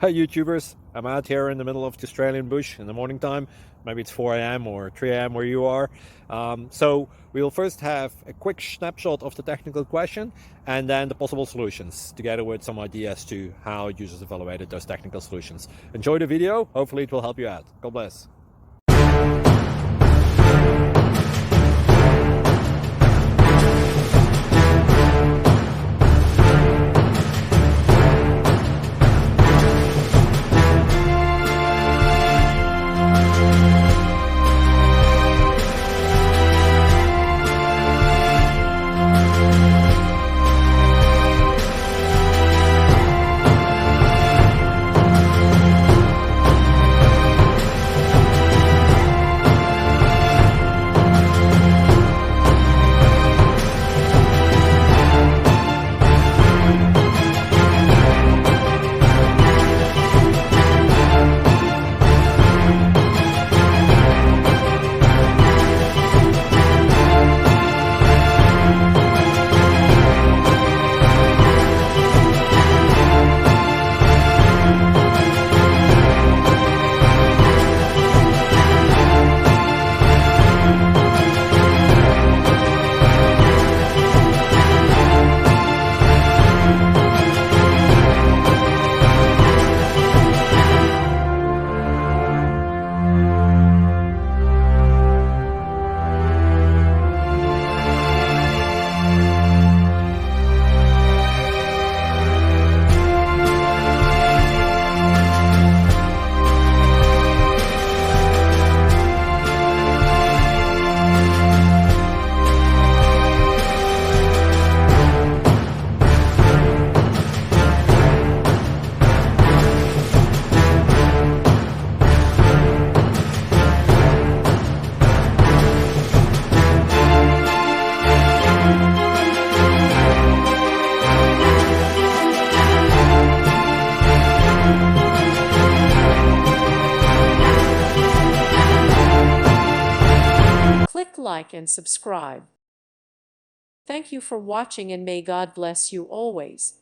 Hi YouTubers, I'm out here in the middle of the Australian bush in the morning time. Maybe it's 4 a.m. or 3 a.m. where you are. So we'll first have a quick snapshot of the technical question and then the possible solutions, together with some ideas to how users evaluated those technical solutions. Enjoy the video, hopefully it will help you out. God bless. Click like and subscribe. Thank you for watching and may God bless you always.